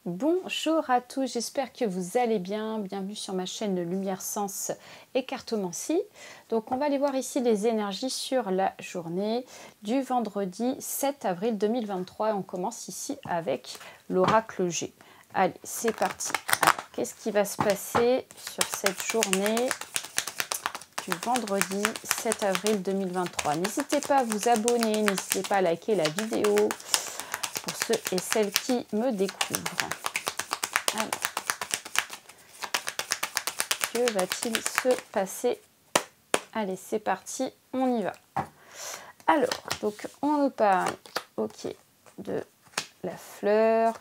Bonjour à tous, j'espère que vous allez bien. Bienvenue sur ma chaîne Lumière Sens et Cartomancie. Donc on va aller voir ici les énergies sur la journée du vendredi 7 avril 2023. Et on commence ici avec l'oracle G. Allez, c'est parti. Alors, qu'est-ce qui va se passer sur cette journée du vendredi 7 avril 2023? N'hésitez pas à vous abonner, n'hésitez pas à liker la vidéo pour ceux et celles qui me découvrent. Alors, que va-t-il se passer? Allez, c'est parti, on y va. Alors, donc on nous parle, ok, de la fleur,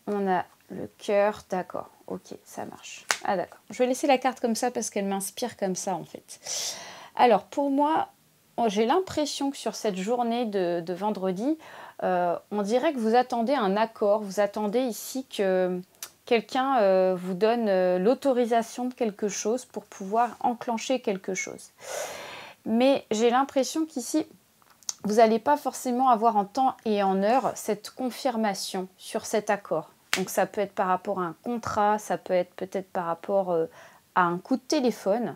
on a le cœur, d'accord, ok, ça marche. Ah d'accord, je vais laisser la carte comme ça parce qu'elle m'inspire comme ça en fait. Alors pour moi, j'ai l'impression que sur cette journée de vendredi, on dirait que vous attendez un accord, vous attendez ici que quelqu'un vous donne l'autorisation de quelque chose pour pouvoir enclencher quelque chose. Mais j'ai l'impression qu'ici, vous n'allez pas forcément avoir en temps et en heure cette confirmation sur cet accord. Donc ça peut être par rapport à un contrat, ça peut être peut-être par rapport à un coup de téléphone.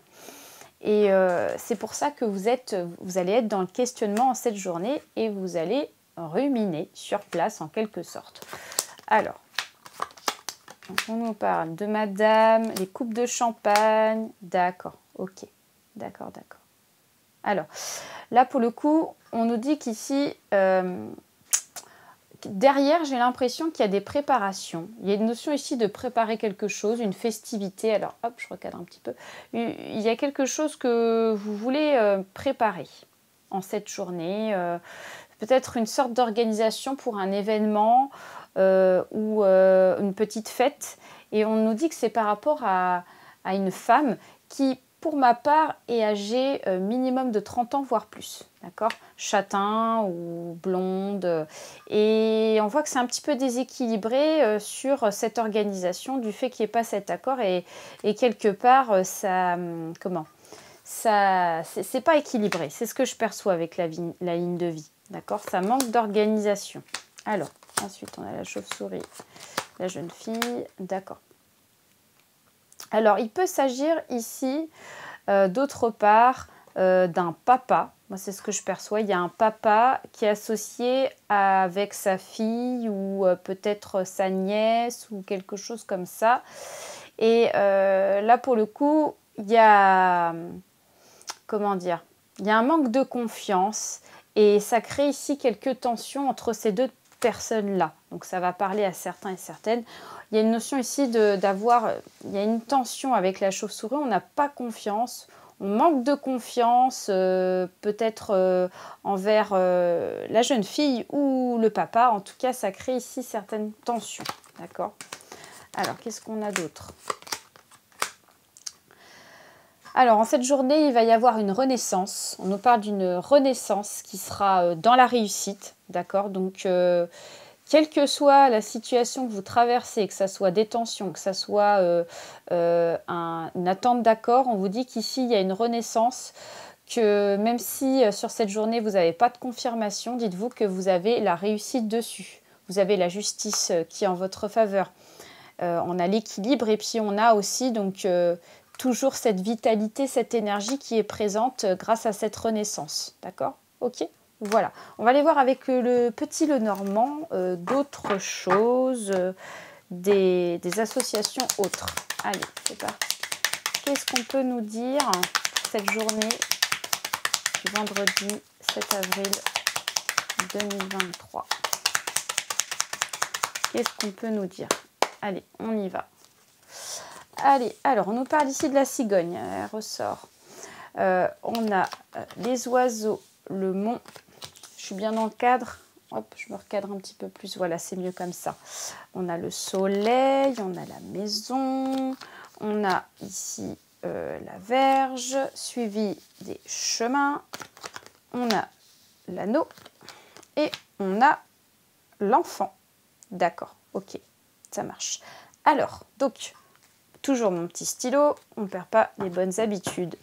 Et c'est pour ça que vous allez être dans le questionnement en cette journée et vous allez ruminer sur place en quelque sorte. Alors, on nous parle de madame, les coupes de champagne, d'accord, ok, d'accord. Alors, là pour le coup, on nous dit qu'ici, derrière, j'ai l'impression qu'il y a des préparations. Il y a une notion ici de préparer quelque chose, une festivité. Alors, hop, je recadre un petit peu. Il y a quelque chose que vous voulez préparer en cette journée. Peut-être une sorte d'organisation pour un événement ou une petite fête. Et on nous dit que c'est par rapport à une femme qui, pour ma part, est âgée minimum de 30 ans, voire plus. D'accord ? Châtain ou blonde. Et on voit que c'est un petit peu déséquilibré sur cette organisation du fait qu'il n'y ait pas cet accord. Et quelque part, ça... comment ? Ça, c'est pas équilibré. C'est ce que je perçois avec la ligne de vie. D'accord ? Ça manque d'organisation. Alors, ensuite, on a la chauve-souris, la jeune fille. D'accord. Alors, il peut s'agir ici, d'autre part, d'un papa. Moi, c'est ce que je perçois. Il y a un papa qui est associé avec sa fille ou peut-être sa nièce ou quelque chose comme ça. Et là, pour le coup, il y a... comment dire, il y a un manque de confiance et ça crée ici quelques tensions entre ces deux personnes-là. Donc ça va parler à certains et certaines. Il y a une notion ici il y a une tension avec la chauve-souris, on n'a pas confiance, on manque de confiance peut-être envers la jeune fille ou le papa. En tout cas, ça crée ici certaines tensions. D'accord ? Alors, qu'est-ce qu'on a d'autre ? Alors, en cette journée, il va y avoir une renaissance. On nous parle d'une renaissance qui sera dans la réussite, d'accord ? Donc, quelle que soit la situation que vous traversez, que ce soit des tensions, que ce soit une attente d'accord, on vous dit qu'ici, il y a une renaissance, que même si sur cette journée, vous n'avez pas de confirmation, dites-vous que vous avez la réussite dessus. Vous avez la justice qui est en votre faveur. On a l'équilibre et puis on a aussi donc... toujours cette vitalité, cette énergie qui est présente grâce à cette renaissance. D'accord ? Ok ? Voilà. On va aller voir avec le petit Lenormand d'autres choses, des associations autres. Allez, c'est parti. Qu'est-ce qu'on peut nous dire pour cette journée du vendredi 7 avril 2023 ? Qu'est-ce qu'on peut nous dire ? Allez, on y va. Allez, alors on nous parle ici de la cigogne, elle ressort. On a les oiseaux, le mont. Je suis bien dans le cadre. Hop, je me recadre un petit peu plus. Voilà, c'est mieux comme ça. On a le soleil, on a la maison. On a ici la verge, suivi des chemins. On a l'anneau et on a l'enfant. D'accord, ok, ça marche. Alors, donc... toujours mon petit stylo, on ne perd pas les bonnes habitudes.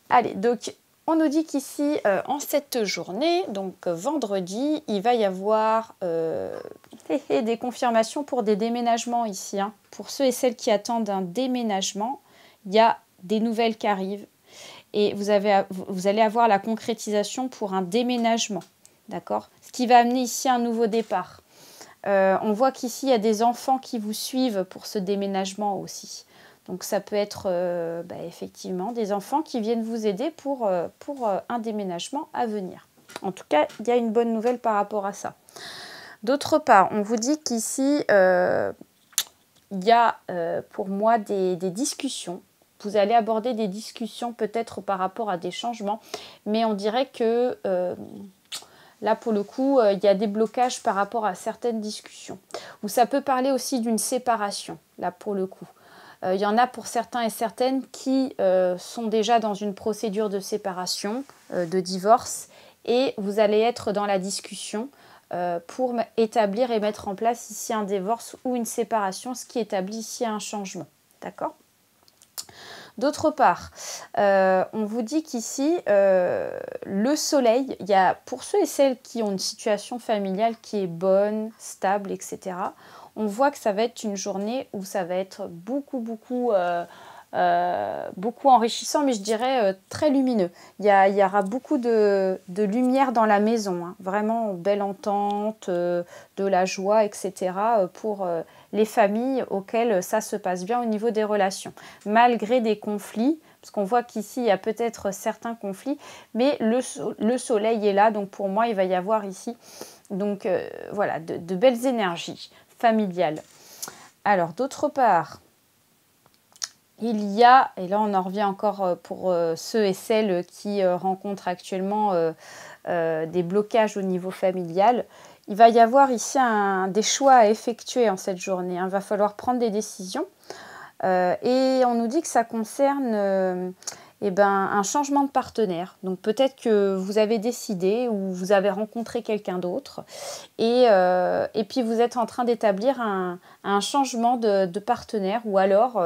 Allez, donc On nous dit qu'ici, en cette journée, donc vendredi, il va y avoir des confirmations pour des déménagements ici. Hein. Pour ceux et celles qui attendent un déménagement, il y a des nouvelles qui arrivent. Et vous allez avoir la concrétisation pour un déménagement. D'accord? Ce qui va amener ici un nouveau départ. On voit qu'ici, il y a des enfants qui vous suivent pour ce déménagement aussi. Donc ça peut être effectivement des enfants qui viennent vous aider pour un déménagement à venir. En tout cas, il y a une bonne nouvelle par rapport à ça. D'autre part, on vous dit qu'ici, il y a pour moi des discussions. Vous allez aborder des discussions peut-être par rapport à des changements, mais on dirait que là, pour le coup, il y a des blocages par rapport à certaines discussions. Ou ça peut parler aussi d'une séparation, là, pour le coup. Il y en a pour certains et certaines qui sont déjà dans une procédure de séparation, de divorce, et vous allez être dans la discussion pour établir et mettre en place ici un divorce ou une séparation, ce qui établit ici un changement. D'accord ? D'autre part, on vous dit qu'ici, le soleil, il y a pour ceux et celles qui ont une situation familiale qui est bonne, stable, etc., on voit que ça va être une journée où ça va être beaucoup enrichissant, mais je dirais très lumineux. Il y aura beaucoup de lumière dans la maison, hein, vraiment belle entente, de la joie, etc. Pour les familles auxquelles ça se passe bien au niveau des relations. Malgré des conflits, parce qu'on voit qu'ici, il y a peut-être certains conflits, mais le soleil est là, donc pour moi, il va y avoir ici donc, voilà, de belles énergies familiales. Alors, d'autre part, il y a, et là on en revient encore pour ceux et celles qui rencontrent actuellement des blocages au niveau familial, il va y avoir ici des choix à effectuer en cette journée. Il va falloir prendre des décisions et on nous dit que ça concerne un changement de partenaire. Donc peut-être que vous avez décidé ou vous avez rencontré quelqu'un d'autre et puis vous êtes en train d'établir un changement de partenaire ou alors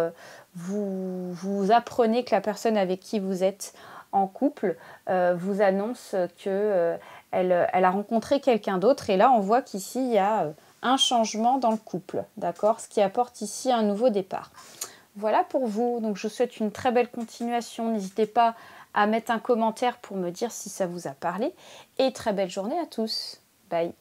vous apprenez que la personne avec qui vous êtes en couple vous annonce qu'elle elle a rencontré quelqu'un d'autre. Et là, on voit qu'ici, il y a un changement dans le couple, d'accord ? Ce qui apporte ici un nouveau départ. Voilà pour vous. Donc, je vous souhaite une très belle continuation. N'hésitez pas à mettre un commentaire pour me dire si ça vous a parlé. Et très belle journée à tous. Bye.